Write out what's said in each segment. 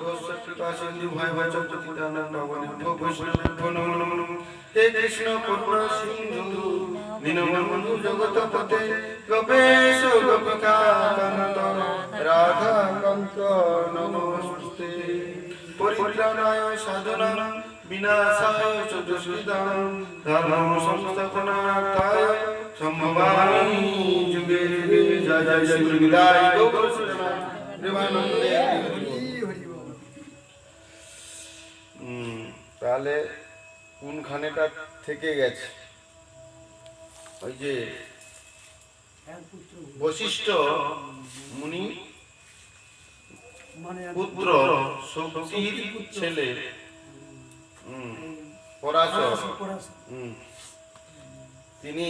ভবস্য কৃপা সিন্ধু ভয় ভয় চতুর্থিতানন্দ অবনিভ্য বৈষ্ণব নমো নমো। হে কৃষ্ণ করুণা সিন্ধু দীনবন্ধু জগৎপতে গোপেশ গোপিকা কান্ত রাধা কান্ত নমস্তে। পরিত্রাণায় সাধনায় বিনাশায় চ দুষ্কৃতাং ধর্ম সংস্থাপনার্থায় সম্ভবামি যুগে যুগে। জয় জয় শ্রী গুরুদাই গৌর সুরনাথ প্রেমানন্দে হরি বল। তাহলে কোনখানেটা থেকে গেছে? ওই যে বশিষ্ঠ মুনি পুত্র শক্তির ছেলে পরাশর, তিনি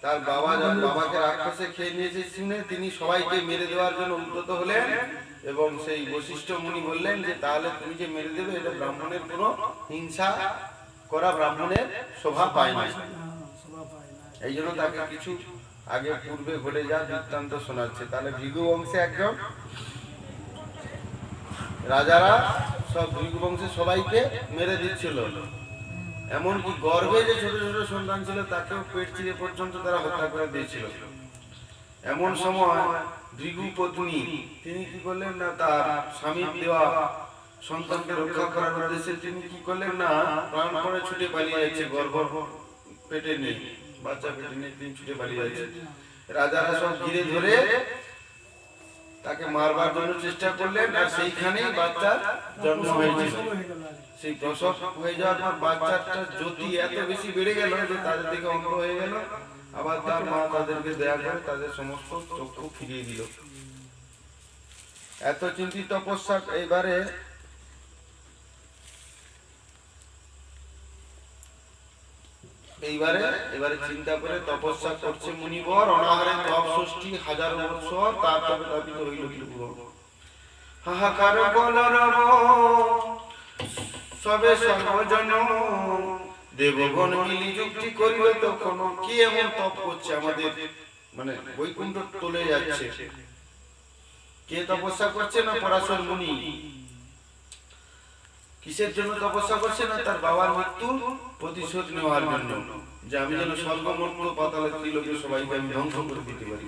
তার বাবাকে রাক্ষসে খেয়ে নিয়েছে শুনে তিনি সবাইকে মেরে দেওয়ার জন্য উদ্যত হলেন এবং সেই বশিষ্ঠ মুনি বললেন যে তাহলে তুমি যে মেরে দেবে এটা ব্রাহ্মণের কোনো হিংসা করা ব্রাহ্মণের শোভা পায় না। এই জন্য তাকে কিছু আগে পূর্বে ঘটে যা বৃত্তান্ত শোনাচ্ছে। তাহলে ভৃগু বংশে একজন রাজারা সব ভৃগু বংশে সবাইকে মেরে দিচ্ছিল, এমনকি গর্ভে যে ছোট ছোট সন্তান ছিল তাকেও পেট চিরে পর্যন্ত তারা হত্যা করে দিয়েছিল। এমন সময় ভৃগু পত্নী তিনি কি করলেন না, তার স্বামীর দেওয়া সন্তানকে রক্ষা করার উদ্দেশ্যে তিনি কি করলেন না, প্রাণপণে ছুটে পালিয়ে যাচ্ছে, গর্ভ পেটে নিয়ে বাচ্চা পেটে নিয়ে তিনি ছুটে পালিয়ে যাচ্ছে। রাজারা সব ঘিরে ধরে তাকে মারবার জন্য চেষ্টা করলেন, আর সেইখানেই বাচ্চার জন্ম হয়েছিল। সেই প্রসব হয়ে যাওয়ার পর বাচ্চাটা জ্যোতি এত বেশি বেড়ে গেল যে তাদের দিকে অন্ধ হয়ে গেল। আবার তার মা তাদেরকে দয়া করে তাদের সমস্ত চক্ষু ফিরিয়ে দিল। এত চিন্তিত তপস্যা এবারে এবারে চিন্তা করে তপস্যা করছে মুনিবর, অনাহারে তপ ৬০,০০০ বৎসর, তার তবে তাপিত হইল ত্রিভুবন। হাহাকার কলরব সবে সর্বজন, দেবগণ মিলি যুক্তি করিল তখন কি এমন তপ করছে আমাদের, মানে বৈকুণ্ঠ চলে যাচ্ছে। কে তপস্যা করছে না? পরাশর মুনি। কিসের জন্য তপস্যা করছে না? তার বাবার মৃত্যু প্রতিশোধ নেওয়ার জন্য, যে আমি যেন স্বর্গমর্ত্য পাতাল ত্রিলোকে সবাইকে আমি ধ্বংস করে দিতে পারি।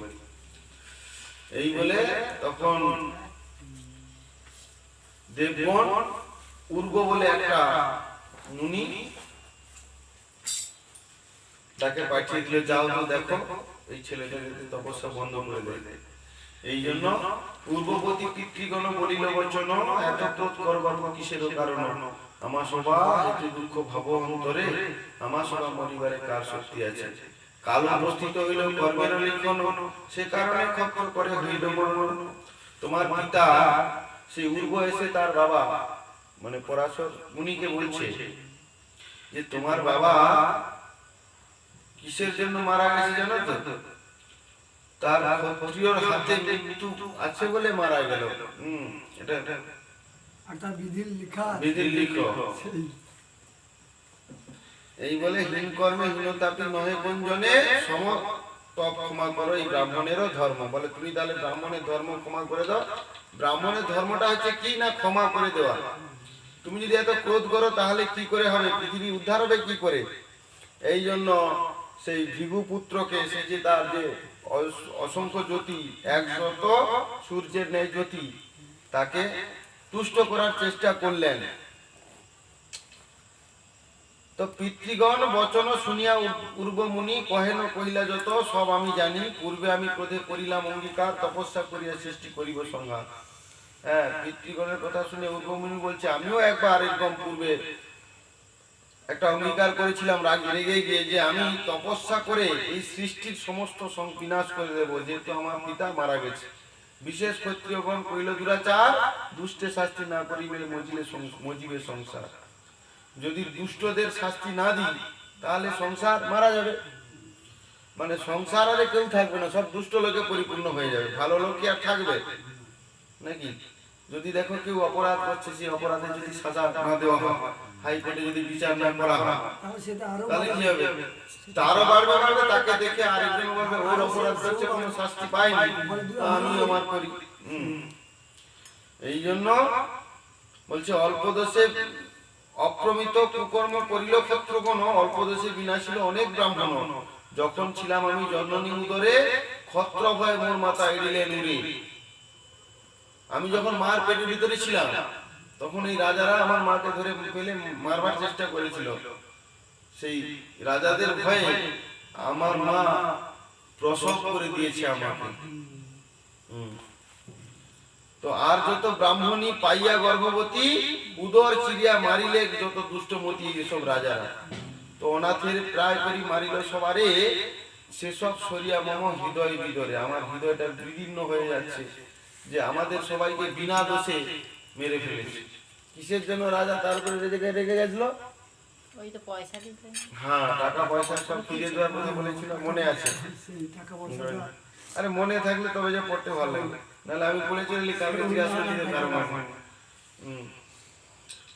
এই বলে তখন দেবগণ উর্গ বলে একটা মুনি তাকে পাঠিয়ে দিলে, যাও তো দেখো এই ছেলেটা তপস্যা বন্ধ করে দেয়। এই জন্য পূর্ববর্তী পিতৃগণ বলিল বচন, এত ক্রোধ করবার কিসের কারণ, আমার সভা হেতু দুঃখ ভাব অন্তরে, আমার সভা মরিবারে কার শক্তি আছে। কাল অবস্থিত হইল কর্মের লিখন, সে কারণে ক্ষত্র করে হইল মরণ। তোমার পিতা সেই উর্ব এসে তার বাবা মানে পরাশর মুনিকে বলছে যে তোমার বাবা কিসের জন্য মারা গেছে জানো তো? তার ক্ষত্রিয়র হাতে মৃত্যু আছে বলে মারা গেল। এটা তার বিধির লেখা। এই বলে হীন কর্মে হীনতাপী নহে গুঞ্জনে সম তপ ক্ষমা করো, এই ব্রাহ্মণেরও ধর্ম। বলে তুমি তাহলে ব্রাহ্মণের ধর্ম ক্ষমা করে দাও। ব্রাহ্মণের ধর্মটা হচ্ছে কি না, ক্ষমা করে দেওয়া। তুমি যদি এত ক্রোধ করো তাহলে কি করে হবে, পৃথিবী উদ্ধার হবে কি করে? এই জন্য সেই ভৃগু পুত্রকে, সে যে তার যে অসংখ্য জ্যোতি, ১০০ সূর্যের ন্যায় জ্যোতি, তাকে তুষ্ট করার চেষ্টা করলেন। তো পিতৃগণ বচন শুনিয়া উর্ব মুনি কহেন কহিলা যত, সব আমি জানি, পূর্বে আমি ক্রোধে করিলাম অঙ্গীকার, তপস্যা করিয়া সৃষ্টি করিব সংহার। হ্যাঁ, পিতৃগণের কথা শুনে উর্ব মুনি বলছে আমিও একবার এরকম পূর্বে একটা অঙ্গীকার করেছিলাম রেগে গিয়ে, যে আমি তপস্যা করে এই সৃষ্টির সমস্ত বিনাশ করে দেব, যেহেতু আমার পিতা মারা গেছে। বিশেষ ক্ষত্রিয়গণ কইল দুরাচার, দুষ্টে শাস্তি না করিবে মজিবে সংসার। যদি দুষ্টদের শাস্তি না দিই তাহলে সংসার মারা যাবে, মানে সংসার আরে কেউ থাকবে না, সব দুষ্ট লোকে পরিপূর্ণ হয়ে যাবে, ভালো লোক কি আর থাকবে নাকি? যদি দেখো কেউ অপরাধ করছে, সেই অপরাধে যদি সাজা না দেওয়া হয়, হাইকোর্টে যদি বিচার না করা হয়, তাহলে কি হবে? তারও বাড়বে, তাকে দেখে আরেকজন বলবে ওর অপরাধ করছে, কোনো শাস্তি পায়নি, আমি আমার করি। এই জন্য বলছে অল্প দোষে অপ্রমিত কুকর্ম করিল ক্ষত্রগণ, অল্প দোষে বিনাশিল অনেক ব্রাহ্মণ। যখন ছিলাম আমি জননী উদরে, ক্ষত্র ভয় মোর মাথা এড়িলেন উড়ে। আমি যখন মার পেটের ভিতরে ছিলাম তখন এই রাজারা আমার মাকে ধরে পেলে মারবার চেষ্টা করেছিল। সেই রাজাদের ভয়ে আমার মা প্রসব করে দিয়েছে আমাকে। তো আর যত ব্রাহ্মণী পাইয়া গর্ভবতী, উদর চিরিয়া মারিলে যত দুষ্টমতি এসব রাজারা। তো অনাথের প্রায় করি মারিল সবারে, সেসব সরিয়া মম হৃদয় বিদরে। আমার হৃদয়টা বিদীর্ণ হয়ে যাচ্ছে যে আমাদের সবাইকে বিনা দোষে মেরে ফেলেছে। কিসের জন্য রাজা তার উপরে রেগে গেছিল? ওই তো পয়সা দিতে। হ্যাঁ, টাকা পয়সা সব ফিরিয়ে দেওয়ার কথা বলেছিল, মনে আছে? সেই টাকা পয়সাটা আরে মনে থাকলে তবে যে পড়তে ভালো লাগে, নাহলে আমি পড়ে চলে কালকে জিজ্ঞাসা করতে পারবো না।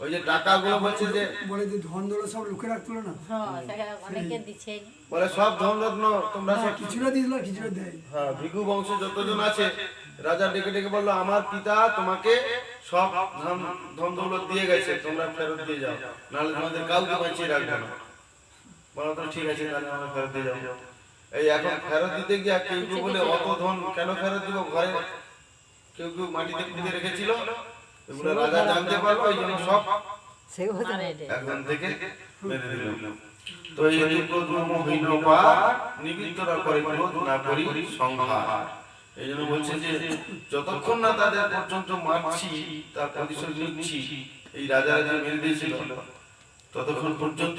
ওই যে টাকাগুলো বলছে যে বলে যে ধন দৌলত সব লুকে রাখতো না, হ্যাঁ, সেটা অনেকে দিচ্ছে। বলে সব ধন রত্ন তোমরা সব কিছুটা দিল কিছুটা দেয়। হ্যাঁ, ভিখু বংশ যতজন আছে রাজা ডেকে ডেকে বললো আমার পিতা তোমাকে সব ধন দৌলত দিয়ে গেছে, তোমরা ফেরত দিয়ে যাও, নাহলে তোমাদের কাউকে বাঁচিয়ে রাখবে না। বলো তো ঠিক আছে, তাহলে আমরা ফেরত দিয়ে যাও। এই এখন ফেরত দিতে গিয়ে কেউ কেউ বলে অত ধন কেন ফেরত দিব, ঘরে কেউ কেউ মাটিতে পুঁতে রেখেছিল, এগুলো রাজা জানতে পারলো, এই জন্য সব এখন থেকে মেরে দিল। তো এই ক্রোধ হইল বা নিবৃত্তরা করে ক্রোধ না করি সংহার। এই জন্য বলছে যে যতক্ষণ না তাদের পর্যন্ত মারছি, তার প্রতিশোধ নিচ্ছি, এই রাজারা যে মেরে দিয়েছিল ততক্ষণ পর্যন্ত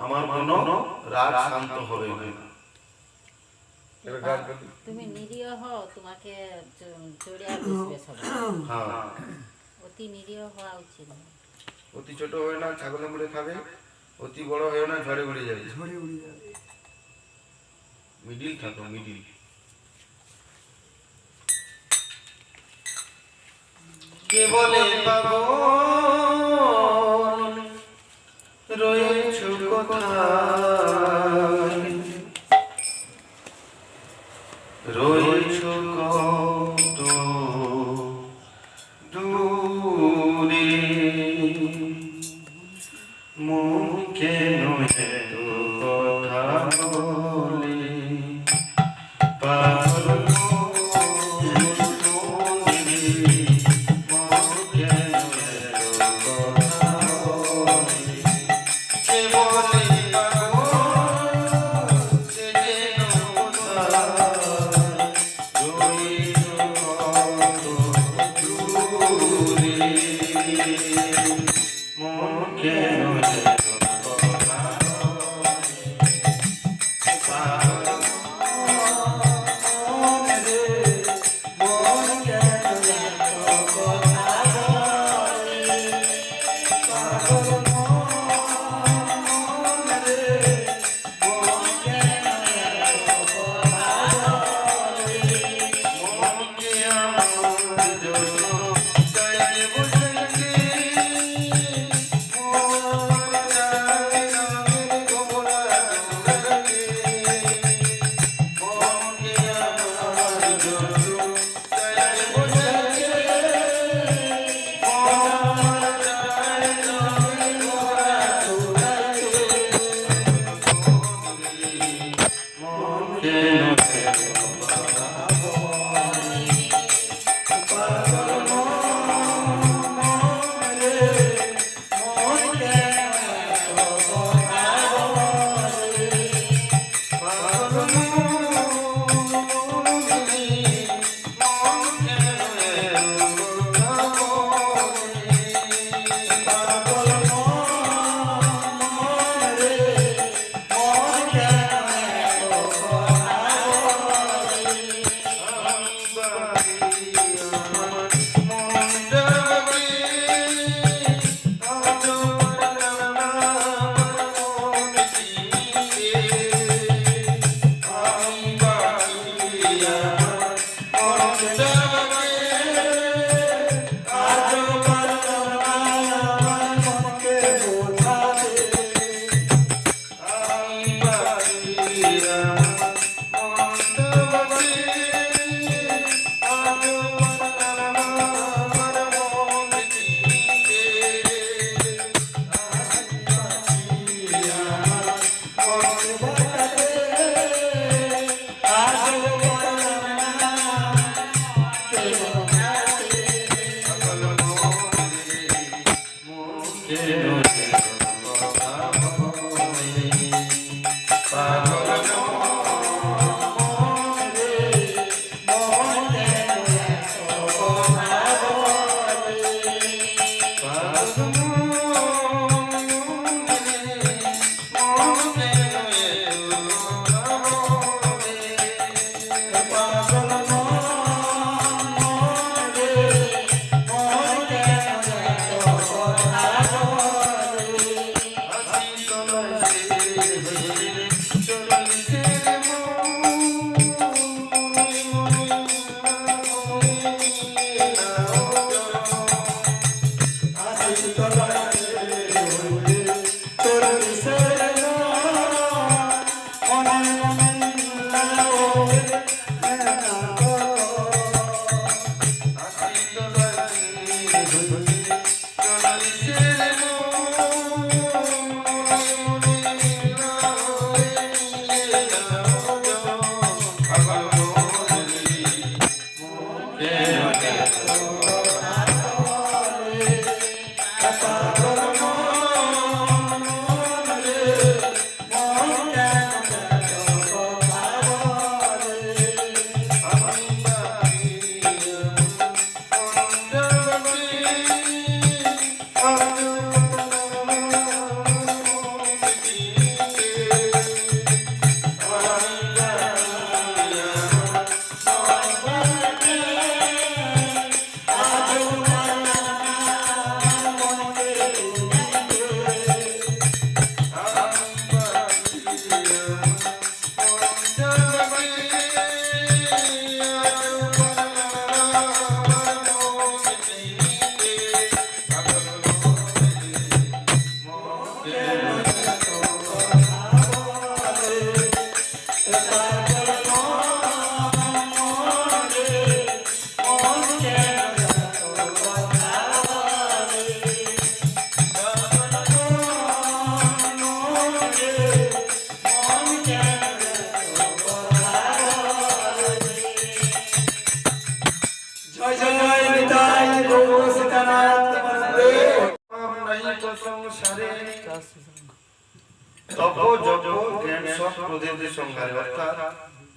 আমার কোনো রাগ শান্ত হবে না। তুমি নিরীহ হও, তোমাকে জড়িয়ে বসবে সবাই। হ্যাঁ, অতি নিরীহ হওয়া উচিত না। অতি ছোট হয়ে না ছাগলে মুড়ে খাবে, অতি বড় হয়ে না ঝড়ে উড়ে যাবে। ঝরে উড়ে যাবে। মিডিল থাকো, মিডিল। কে বলে পাগল রয়েছো কোথায়, রয়েছো কত দূরে, মুখে নয় তো কথা বলে, পাগল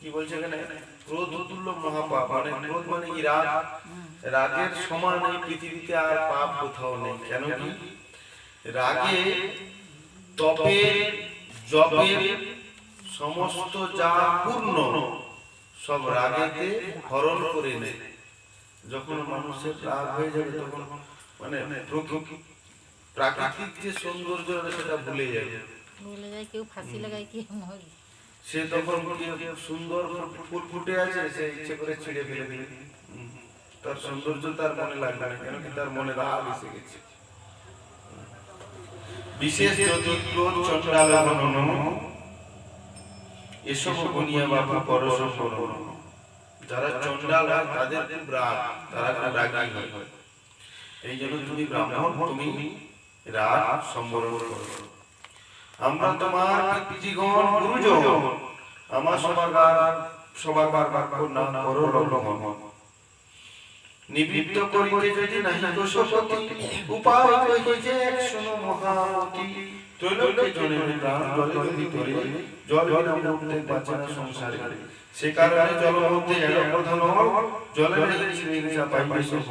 কি বলছে এখানে ক্রোধ তুল্য মহাপাপ মানে ক্রোধ মানে কি রাগ রাগের সমান এই পৃথিবীতে আর পাপ কোথাও নেই কেন কি রাগে তপের জপের সমস্ত যা পূর্ণ সব রাগেতে হরণ করে নেয় যখন মানুষের রাগ হয়ে যাবে তখন মানে প্রাকৃতিক যে সৌন্দর্য সেটা ভুলে যায় কেউ ফাঁসি লাগায় কি সে তখন সুন্দর ফুল ফুটে আছে সে ইচ্ছে করে ছিঁড়ে ফেলে দিবে তার সৌন্দর্য তার মনে লাগবে না কেন কি তার মনে রাগ এসে গেছে বিশেষ যদি ক্রোধ চণ্ডাল গণন এসব গুনিয়া বাপু পরশ করুন যারা চণ্ডাল হয় তাদের খুব রাগ তারা খুব রাগী হয় এই জন্য তুমি ব্রাহ্মণ তুমি রাগ সম্বরণ করো আমরা তোমার পিতৃগণ গুরুজন আমার সবার বাক্য না করো লঙ্ঘন নিবৃত্ত করিতে যদি নাহি দোষপতি উপায় কহি যে এক শোনো মহামতি ত্রৈলোক্যে জনের প্রাণ জলের ভিতরে জল বিনা মুক্তে বাঁচে না সংসারে সে কারণে জল মধ্যে এক প্রধান জলের হিংসা পাইবে সুখ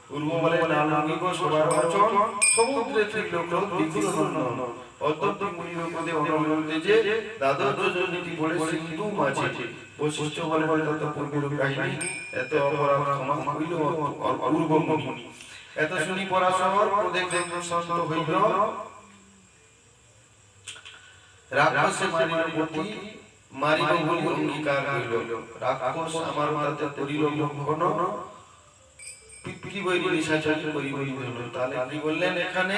পূর্ব বলে নানাঙ্গিক সবার বচন সমুদ্রে ত্রিলোক বিপুল নন্দন অদ্বৈত মুনির পদে অনুমোদিত যে দ্বাদশ যোজনীতি বলে সিন্ধু মাঝে বৈশিষ্ট্য বলে তত পূর্বের কাহিনী এত অপরাধ ক্ষমা হইল অপূর্ব মুনি এত শুনি পরাশর ক্রোধে শান্ত হইল রাক্ষসে মারিল পতি মারিব বলি অঙ্গীকার হইল রাক্ষস আমার তাতে করিল লঙ্ঘন পিতৃ বৈরি নিশাচর করিব তাহলে কি বললেন এখানে